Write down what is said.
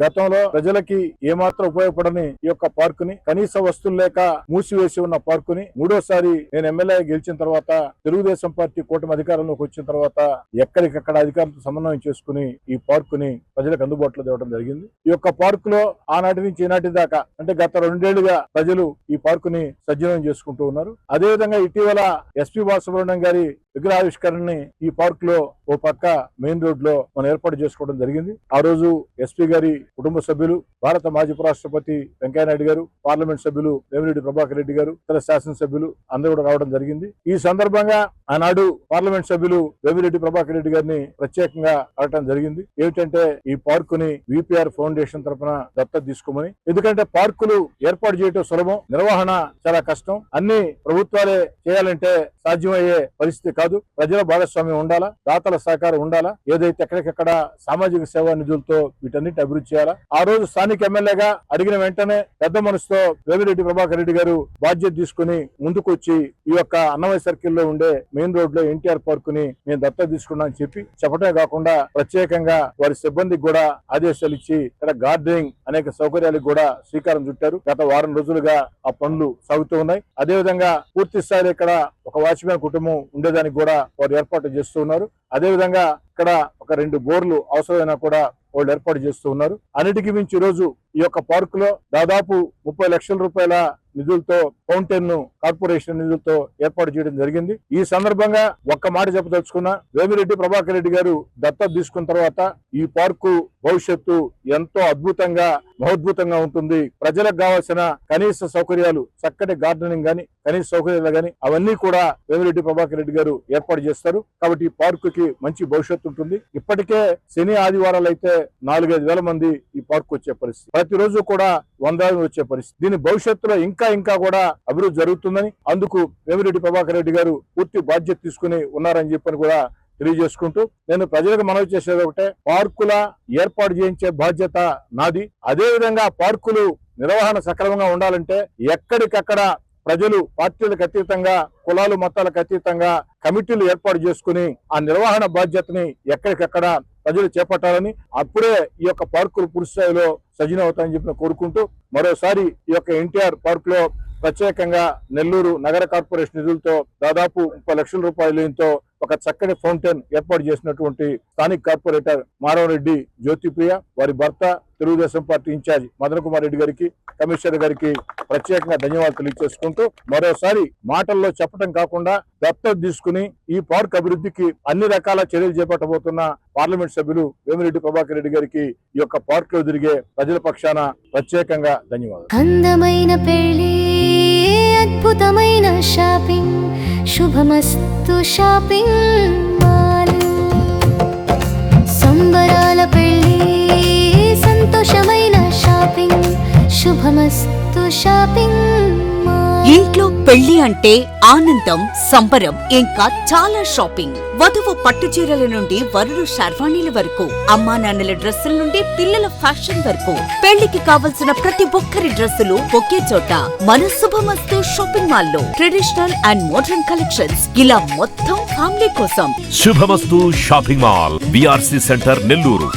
గతంలో ప్రజలకి ఏమాత్రం ఉపయోగపడని ఈ యొక్క పార్క్ ని, కనీస వస్తువులు లేక మూసివేసి ఉన్న పార్క్ ని మూడోసారి నేను ఎమ్మెల్యే గెలిచిన తర్వాత తెలుగుదేశం పార్టీ కూటమి అధికారంలోకి వచ్చిన తర్వాత ఎక్కడికక్కడ అధికారులతో సమన్వయం చేసుకుని ఈ పార్క్ ని ప్రజలకు అందుబాటులో తేవడం జరిగింది. ఈ యొక్క పార్క్ లో ఆనాటి నుంచి ఈనాటి దాకా అంటే గత 2 ఏళ్లుగా ప్రజలు ఈ పార్క్ ని సజీవం చేసుకుంటూ ఉన్నారు. అదేవిధంగా ఇటీవల ఎస్పీ బాలసుబ్రహ్మణ్యం గారి విగ్రహావిష్కరణని ఈ పార్క్ లో ఓ పక్క మెయిన్ రోడ్ లో మనం ఏర్పాటు చేసుకోవడం జరిగింది. ఆ రోజు ఎస్పీ గారి కుటుంబ సభ్యులు, భారత మాజీ ఉపరాష్ట్రపతి వెంకయ్యనాయుడు గారు, పార్లమెంట్ సభ్యులు వేమిరెడ్డి ప్రభాకర్ రెడ్డి గారు, ఇతర శాసనసభ్యులు అందరూ కూడా రావడం జరిగింది. ఈ సందర్భంగా ఆనాడు పార్లమెంట్ సభ్యులు వేమిరెడ్డి ప్రభాకర్ రెడ్డి గారిని ప్రత్యేకంగా అడగడం జరిగింది. ఏమిటంటే ఈ పార్కు ని విపిఆర్ ఫౌండేషన్ తరఫున దత్తత తీసుకోమని. ఎందుకంటే పార్కులు ఏర్పాటు చేయడం సులభం, నిర్వహణ చాలా కష్టం. అన్ని ప్రభుత్వాలే చేయాలంటే సాధ్యమయ్యే పరిస్థితి కాదు. ప్రజల భాగస్వామ్యం ఉండాలా, దాతల సహకారం ఉండాలా. ఏదైతే ఎక్కడికెక్కడ సామాజిక సేవా నిధులతో వీటన్నిటి అభివృద్ధి చేయాలా. ఆ రోజు స్థానిక ఎమ్మెల్యేగా అడిగిన వెంటనే పెద్ద మనసుతో వేమిరెడ్డి ప్రభాకర్ రెడ్డి గారు బాధ్యత తీసుకుని ముందుకు వచ్చి ఈ యొక్క అన్నమయ్య సర్కిల్ లో ఉండే మెయిన్ రోడ్ లో ఎన్టీఆర్ పార్క్ ని నేను దత్తత తీసుకున్నా అని చెప్పడమే కాకుండా ప్రత్యేకంగా వారి సిబ్బందికి కూడా ఆదేశాలు ఇచ్చి ఇక్కడ గార్డెనింగ్ అనేక సౌకర్యాలకు కూడా శ్రీకారం చుట్టారు. గత వారం రోజులుగా ఆ పనులు సాగుతూ ఉన్నాయి. అదేవిధంగా పూర్తి స్థాయిలో ఇక్కడ ఒక వాచ్మెన్ కుటుంబం ఉండేదానికి కూడా వారు ఏర్పాటు చేస్తూ ఉన్నారు. అదేవిధంగా ఇక్కడ ఒక 2 బోర్లు అవసరమైనా కూడా వాళ్ళు ఏర్పాటు చేస్తూ ఉన్నారు. అన్నిటికీ మించి ఈ రోజు ఈ యొక్క పార్క్ లో దాదాపు 30 లక్షల రూపాయల నిధులతో ఫౌంటైన్ కార్పొరేషన్ నిధులతో ఏర్పాటు చేయడం జరిగింది. ఈ సందర్భంగా ఒక్క మాట చెప్పదలుచుకున్నా, వేమిరెడ్డి ప్రభాకర్ రెడ్డి గారు దత్తత తీసుకున్న తర్వాత ఈ పార్కు భవిష్యత్తు ఎంతో అద్భుతంగా మహోద్భుతంగా ఉంటుంది. ప్రజలకు కావాల్సిన కనీస సౌకర్యాలు, చక్కటి గార్డెనింగ్ గాని, కనీస సౌకర్యాలు గాని అవన్నీ కూడా వేమిరెడ్డి ప్రభాకర్ రెడ్డి గారు ఏర్పాటు చేస్తారు. కాబట్టి ఈ పార్కు కి మంచి భవిష్యత్తు ఉంటుంది. ఇప్పటికే శని ఆదివారాలు అయితే 4-5 వేల మంది ఈ పార్క్ వచ్చే పరిస్థితి, ప్రతిరోజు కూడా 100 వచ్చే పరిస్థితి. దీని భవిష్యత్తులో ఇంకా కూడా అభివృద్ధి జరుగుతుందని, అందుకు వేమిరెడ్డి ప్రభాకర్ రెడ్డి గారు పూర్తి బాధ్యత తీసుకుని ఉన్నారని చెప్పని కూడా తెలియజేసుకుంటూ నేను ప్రజలకు మనవి చేసేది ఒకటే, పార్కుల ఏర్పాటు చేయించే బాధ్యత నాది. అదే విధంగా పార్కులు నిర్వహణ సక్రమంగా ఉండాలంటే ఎక్కడికక్కడ ప్రజలు పార్టీలకు అతీతంగా, కులాలు మతాలకు అతీతంగా కమిటీలు ఏర్పాటు చేసుకుని ఆ నిర్వహణ బాధ్యతని ఎక్కడికక్కడ ప్రజలు చేపట్టాలని, అప్పుడే ఈ యొక్క పార్కులు పూర్తి స్థాయిలో సజీవం అవుతాయని చెప్పి కోరుకుంటూ మరోసారి ఈ యొక్క ఎన్టీఆర్ పార్క్ లో ప్రత్యేకంగా నెల్లూరు నగర కార్పొరేషన్ నిధులతో దాదాపు 30 లక్షల రూపాయలతో ఒక చక్కటి ఫౌంటైన్ ఏర్పాటు చేసినటువంటి స్థానిక కార్పొరేటర్ మాధవరెడ్డి జ్యోతిప్రియ, వారి భర్త తెలుగుదేశం పార్టీ ఇన్ఛార్జ్ మదన్ కుమార్ రెడ్డి గారికి, కమిషనర్ గారికి ప్రత్యేకంగా ధన్యవాదాలు తెలియజేసుకుంటూ మరోసారి మాటల్లో చెప్పడం కాకుండా దత్తత తీసుకుని ఈ పార్క్ అభివృద్ధికి అన్ని రకాల చర్యలు చేపట్టబోతున్న పార్లమెంట్ సభ్యులు వేమిరెడ్డి ప్రభాకర్ రెడ్డి గారికి ఈ యొక్క పార్క్ లో తిరిగే ప్రజల పక్షాన ప్రత్యేకంగా ధన్యవాదాలు. అందమైన పెళ్లి, అద్భుతమైన షాపింగ్, శుభమస్తు షాపింగ్ మాల్. సంబరాల పెళ్లి, సంతోషమైన షాపింగ్, శుభమస్తు షాపింగ్ మాల్. ఇంట్లో పెళ్లి అంటే ఆనందం, సంబరం, ఇంకా చాలా షాపింగ్. వధువు పట్టు చీరల నుండి వరుడు శర్వాణీల వరకు, అమ్మా నాన్నల డ్రెస్సుల నుండి పిల్లల ఫ్యాషన్ వరకు, పెళ్లికి కావలసిన ప్రతి ఒక్కరి డ్రెస్సులు ఒకే చోట మన శుభమస్తు షాపింగ్ మాల్ లో. ట్రెడిషనల్ అండ్ మోడర్న్ కలెక్షన్స్, ఇలా మొత్తం ఫ్యామిలీ కోసం. శుభమస్తు shopping mall, BRC centre, Nellore.